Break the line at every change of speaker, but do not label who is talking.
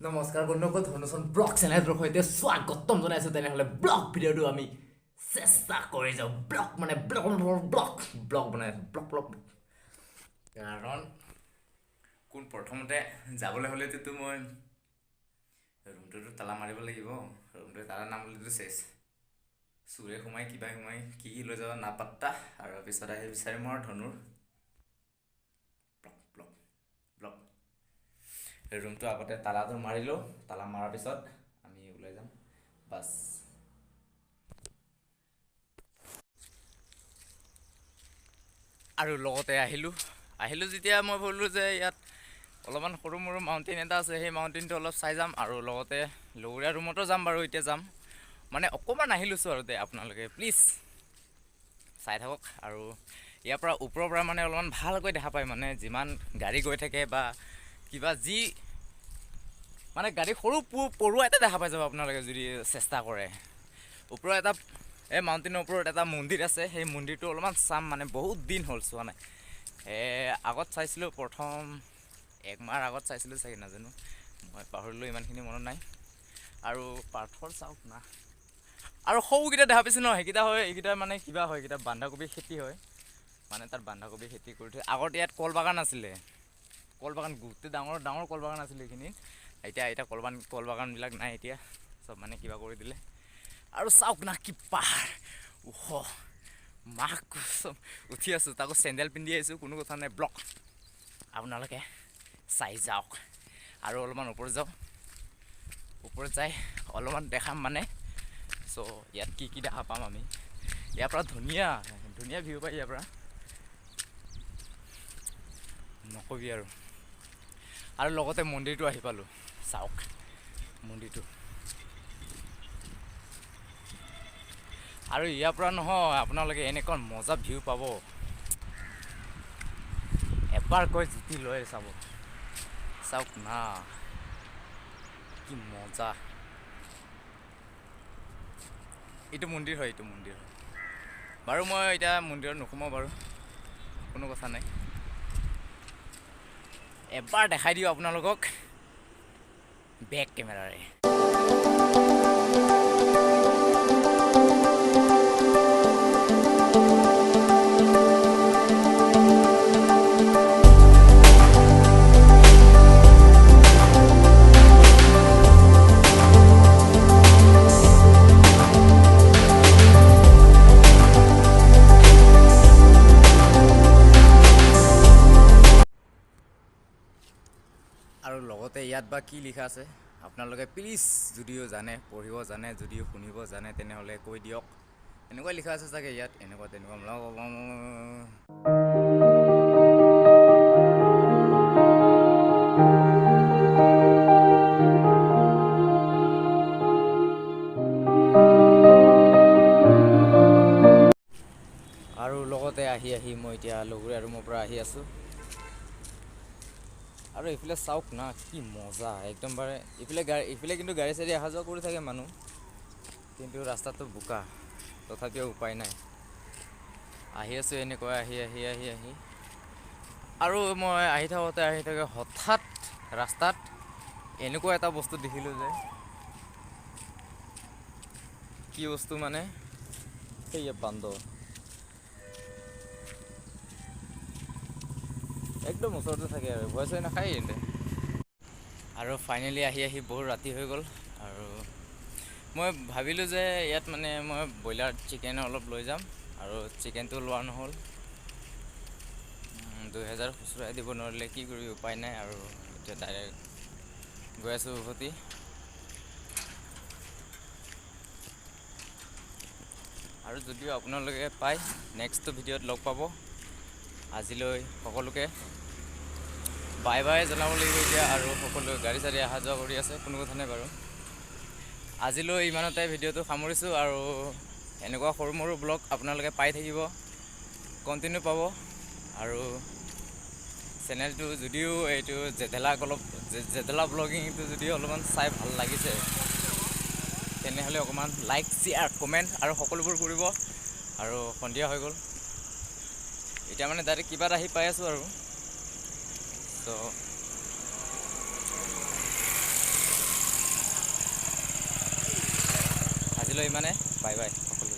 নমস্কাৰ বন্ধুসকল, ধনুচন ব্লগ চেনেলটোৰ সৈতে স্বাগতম জনাইছোঁ। তেনেহ'লে ব্লগ ভিডিঅ'টো আমি চেষ্টা কৰি যাওঁ। ব্লগ মানে ব্লগ বনাই ব্লগ কাৰণ প্ৰথমতে যাবলৈ হ'লেতো মই ৰুমটোতো তালা মাৰিব লাগিব। ৰুমটোৱে তালা নামাৰিলেতো চেছ, চোৰে সোমাই কিবা সোমাই কি লৈ যাব নাপাত্তা। আৰু পিছত আহি বিচাৰিম আৰু ধনুৰ ব্লগ ৰুমটো আগতে তালাটো মাৰিলোঁ। তালা মৰাৰ পিছত আমি ওলাই যাম বাছ। আৰু লগতে আহিলোঁ যেতিয়া মই ভাবিলোঁ যে ইয়াত অলপমান সৰু মৰু মাউণ্টেইন এটা আছে, সেই মাউণ্টেইনটো অলপ চাই যাম। আৰু লগতে লগৰীয়া ৰুমতো যাম বাৰু, এতিয়া যাম মানে অকণমান আহি লৈছোঁ আৰু আপোনালোকে প্লিজ চাই থাকক। আৰু ইয়াৰ পৰা ওপৰৰ পৰা মানে অলপমান ভালকৈ দেখা পায়, মানে যিমান গাড়ী গৈ থাকে বা কিবা যি মানে গাড়ী সৰু পৰুৱা এটা দেখা পাই যাব আপোনালোকে যদি চেষ্টা কৰে। ওপৰত এটা এই মাউণ্টেইনৰ ওপৰত এটা মন্দিৰ আছে, সেই মন্দিৰটো অলপমান চাম, মানে বহুত দিন হ'ল চোৱা নাই। আগত চাইছিলোঁ, প্ৰথম একমাহ আগত চাইছিলোঁ চাগে, নাজানো মই পাহৰিলোঁ, ইমানখিনি মনত নাই। আৰু পাথৰ চাওক না, আৰু সৰুকেইটা দেখা পাইছোঁ ন, সেইকেইটা হয় এইকেইটা মানে কিবা হয়, এইকেইটা বন্ধাকবি খেতি হয়, মানে তাত বন্ধাকবি খেতি কৰি থৈ। আগত ইয়াত কল বাগান আছিলে, কল বাগান গোটেই ডাঙৰ ডাঙৰ কল বাগান আছিলে এইখিনিত। এতিয়া কল বাগানবিলাক নাই, এতিয়া চব মানে কিবা কৰি দিলে। আৰু চাওক না কি পাহাৰ ওখ, মাক কৈছোঁ উঠি আছোঁ, তাকো চেণ্ডেল পিন্ধি আহিছোঁ, কোনো কথা নাই। ব্লক আপোনালোকে চাই যাওক। আৰু অলপমান ওপৰত যাওঁ, ওপৰত যাই অলপমান দেখাম মানে। চ' ইয়াত কি দেখা পাম আমি, ইয়াৰ পৰা ধুনীয়া ভিউ পাই, ইয়াৰ পৰা নকবি আৰু লগতে মন্দিৰটো আহি পালোঁ, চাওক মন্দিৰটো। আৰু ইয়াৰ পৰা নহয় আপোনালোকে এনেকুৱা মজা ভিউ পাব, এবাৰকৈ জুতি লৈ চাওক না কি মজা। এইটো মন্দিৰ হয় বাৰু। মই এতিয়া মন্দিৰত নোসোমাওঁ বাৰু, কোনো কথা নাই। এবাৰ দেখাই দিওঁ আপোনালোকক বেক কেমেৰাৰে। আৰু লগতে ইয়াত বা কি লিখা আছে আপোনালোকে প্লিজ, যদিও জানে পঢ়িব জানে, যদিও শুনিব জানে, তেনেহ'লে কৈ দিয়ক। এনেকুৱা লিখা আছে চাগে ইয়াত, এনেকুৱা তেনেকুৱা। আৰু লগতে আহি মই এতিয়া লগৰীয়া ৰুমৰ পৰা আহি আছোঁ। আৰু এইফালে চাওক না কি মজা একদম বাৰে। এইফালে কিন্তু গাড়ী চাড়ী অহা যোৱা কৰি থাকে মানুহ, কিন্তু ৰাস্তাটো বোকা, তথাপিও উপায় নাই। আহি আছোঁ এনেকৈ আহি আৰু মই আহি থাকোঁতে হঠাৎ ৰাস্তাত এনেকুৱা এটা বস্তু দেখিলোঁ যে, কি বস্তু মানে সেয়া বান্দৰ একদম ওচৰতে থাকে, আৰু ভয় চয় নাখায় ইহঁতে। আৰু ফাইনেলি আহি বহুত ৰাতি হৈ গ'ল। আৰু মই ভাবিলোঁ যে ইয়াত মানে মই ব্ৰইলাৰ চিকেন অলপ লৈ যাম, আৰু চিকেনটো লোৱা নহ'ল। 2000 খুচুৰাই দিব নোৱাৰিলে কি কৰি, উপায় নাই। আৰু এতিয়া ডাইৰেক্ট গৈ আছোঁ উভতি। আৰু যদিও আপোনালোকে পায়, নেক্সট ভিডিঅ'ত লগ পাব। আজিলৈ সকলোকে বাই বাই জনাব লাগিব এতিয়া। আৰু সকলোৱে গাড়ী চাড়ী অহা যোৱা কৰি আছে, কোনো কথা নাই বাৰু। আজিলৈ ইমানতে ভিডিঅ'টো সামৰিছোঁ। আৰু এনেকুৱা সৰু মৰু ব্লগ আপোনালোকে পাই থাকিব, কণ্টিনিউ পাব। আৰু চেনেলটো যদিও এইটো জেদেলা ব্লগিংটো যদিও অলপমান চাই ভাল লাগিছে, তেনেহ'লে অকণমান লাইক, শ্বেয়াৰ, কমেণ্ট আৰু সকলোবোৰ কৰিব। আৰু সন্ধিয়া হৈ গ'ল, এতিয়া মানে ডাইৰেক্ট কিবা এটা আহি পাই আছোঁ আৰু। ত' আজিলৈ ইমানে, বাই বাই সকলো।